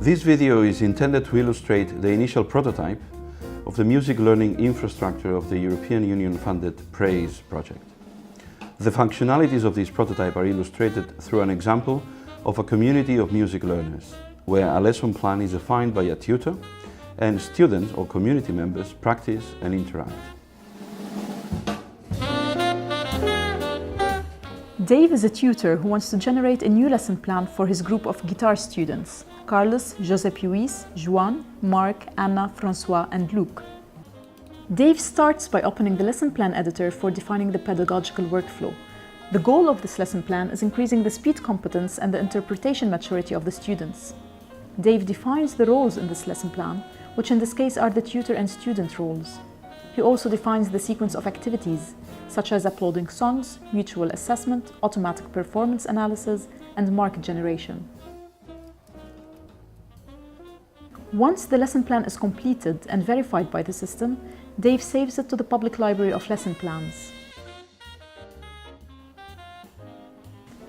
This video is intended to illustrate the initial prototype of the music learning infrastructure of the European Union-funded PRAISE project. The functionalities of this prototype are illustrated through an example of a community of music learners, where a lesson plan is defined by a tutor and students or community members practice and interact. Dave is a tutor who wants to generate a new lesson plan for his group of guitar students: Carlos, José Luis, Joan, Mark, Anna, Francois, and Luc. Dave starts by opening the lesson plan editor for defining the pedagogical workflow. The goal of this lesson plan is increasing the speed competence and the interpretation maturity of the students. Dave defines the roles in this lesson plan, which in this case are the tutor and student roles. He also defines the sequence of activities, such as uploading songs, mutual assessment, automatic performance analysis, and mark generation. Once the lesson plan is completed and verified by the system, Dave saves it to the public library of lesson plans.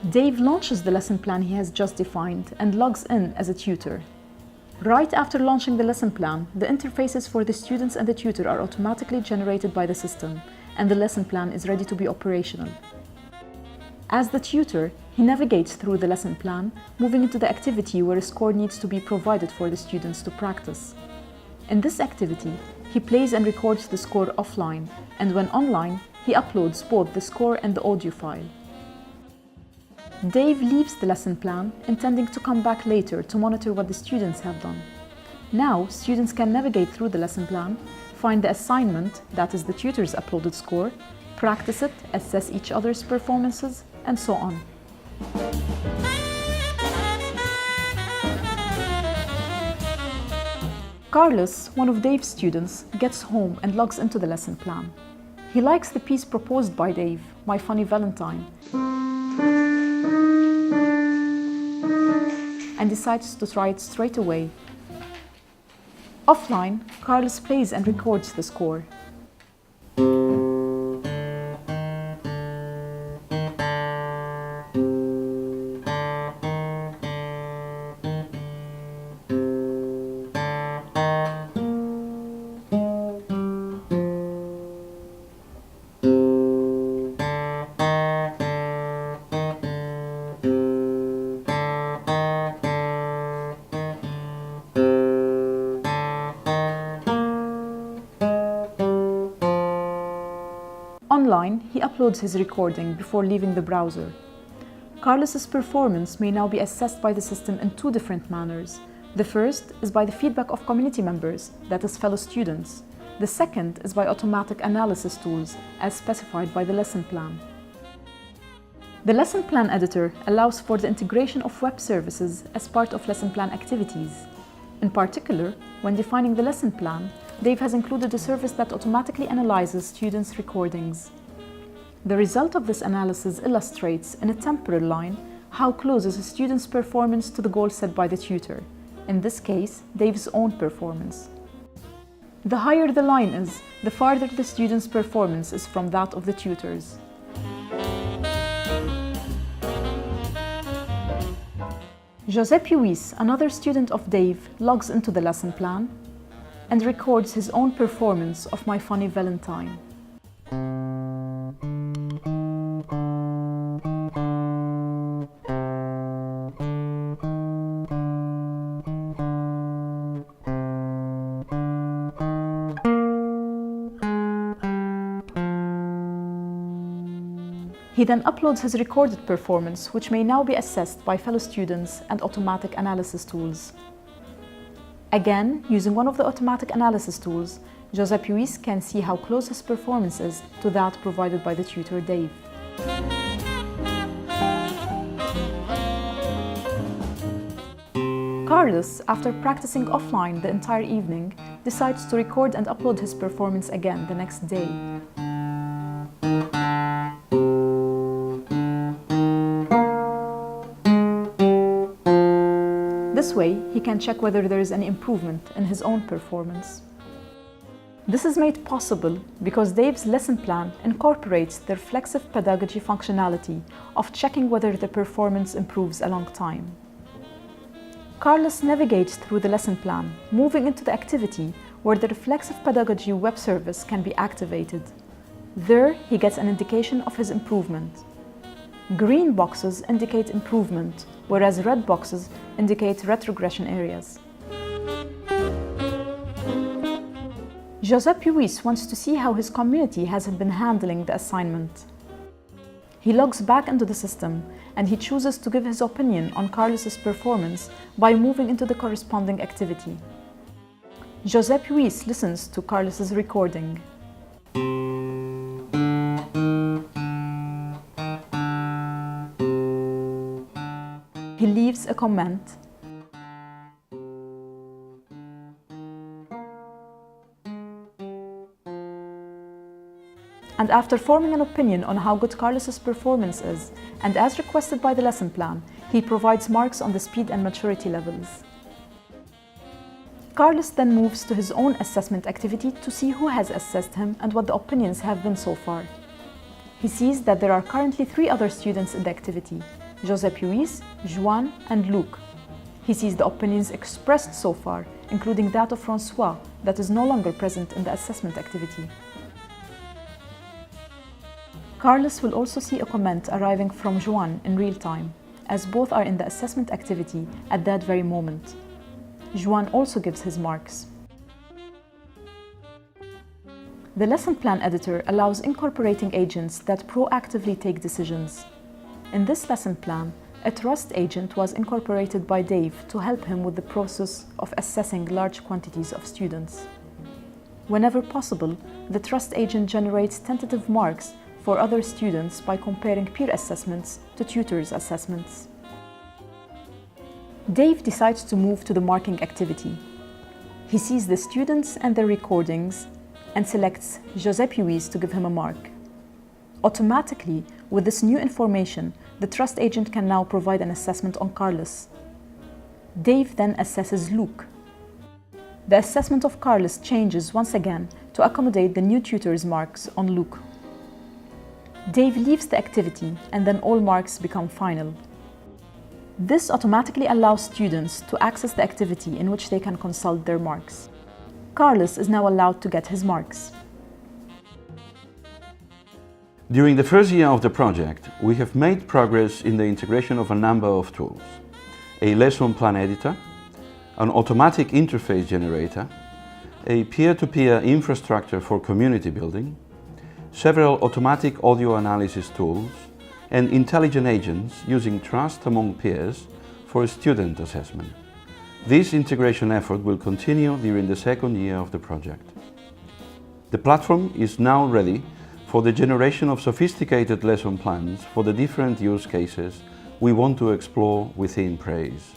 Dave launches the lesson plan he has just defined and logs in as a tutor. Right after launching the lesson plan, the interfaces for the students and the tutor are automatically generated by the system, and the lesson plan is ready to be operational. As the tutor, he navigates through the lesson plan, moving into the activity where a score needs to be provided for the students to practice. In this activity, he plays and records the score offline, and when online, he uploads both the score and the audio file. Dave leaves the lesson plan, intending to come back later to monitor what the students have done. Now, students can navigate through the lesson plan, find the assignment, that is the tutor's uploaded score, practice it, assess each other's performances, and so on. Carlos, one of Dave's students, gets home and logs into the lesson plan. He likes the piece proposed by Dave, My Funny Valentine, and decides to try it straight away. Offline, Carlos plays and records the score. Online, he uploads his recording before leaving the browser. Carlos's performance may now be assessed by the system in two different manners. The first is by the feedback of community members, that is, fellow students. The second is by automatic analysis tools, as specified by the lesson plan. The lesson plan editor allows for the integration of web services as part of lesson plan activities. In particular, when defining the lesson plan, Dave has included a service that automatically analyzes students' recordings. The result of this analysis illustrates, in a temporal line, how close is a student's performance to the goal set by the tutor, in this case, Dave's own performance. The higher the line is, the farther the student's performance is from that of the tutor's. José Luis, another student of Dave, logs into the lesson plan and records his own performance of My Funny Valentine. He then uploads his recorded performance, which may now be assessed by fellow students and automatic analysis tools. Again, using one of the automatic analysis tools, José Luis can see how close his performance is to that provided by the tutor Dave. Carlos, after practicing offline the entire evening, decides to record and upload his performance again the next day. This way, he can check whether there is any improvement in his own performance. This is made possible because Dave's lesson plan incorporates the reflexive pedagogy functionality of checking whether the performance improves along time. Carlos navigates through the lesson plan, moving into the activity where the reflexive pedagogy web service can be activated. There, he gets an indication of his improvement. Green boxes indicate improvement, whereas red boxes indicate retrogression areas. Giuseppe Ruiz wants to see how his community has been handling the assignment. He logs back into the system and he chooses to give his opinion on Carlos's performance by moving into the corresponding activity. Giuseppe Ruiz listens to Carlos's recording. He leaves a comment. And after forming an opinion on how good Carlos's performance is, and as requested by the lesson plan, he provides marks on the speed and maturity levels. Carlos then moves to his own assessment activity to see who has assessed him and what the opinions have been so far. He sees that there are currently 3 other students in the activity: Giuseppe Ruiz, Joan, and Luc. He sees the opinions expressed so far, including that of Francois, that is no longer present in the assessment activity. Carlos will also see a comment arriving from Joan in real time, as both are in the assessment activity at that very moment. Joan also gives his marks. The lesson plan editor allows incorporating agents that proactively take decisions. In this lesson plan, a trust agent was incorporated by Dave to help him with the process of assessing large quantities of students. Whenever possible, the trust agent generates tentative marks for other students by comparing peer assessments to tutors' assessments. Dave decides to move to the marking activity. He sees the students and their recordings and selects Giuseppe Ruiz to give him a mark. Automatically, with this new information, the trust agent can now provide an assessment on Carlos. Dave then assesses Luc. The assessment of Carlos changes once again to accommodate the new tutor's marks on Luc. Dave leaves the activity and then all marks become final. This automatically allows students to access the activity in which they can consult their marks. Carlos is now allowed to get his marks. During the first year of the project, we have made progress in the integration of a number of tools: a lesson plan editor, an automatic interface generator, a peer-to-peer infrastructure for community building, several automatic audio analysis tools, and intelligent agents using trust among peers for student assessment. This integration effort will continue during the second year of the project. The platform is now ready for the generation of sophisticated lesson plans for the different use cases we want to explore within PRAISE.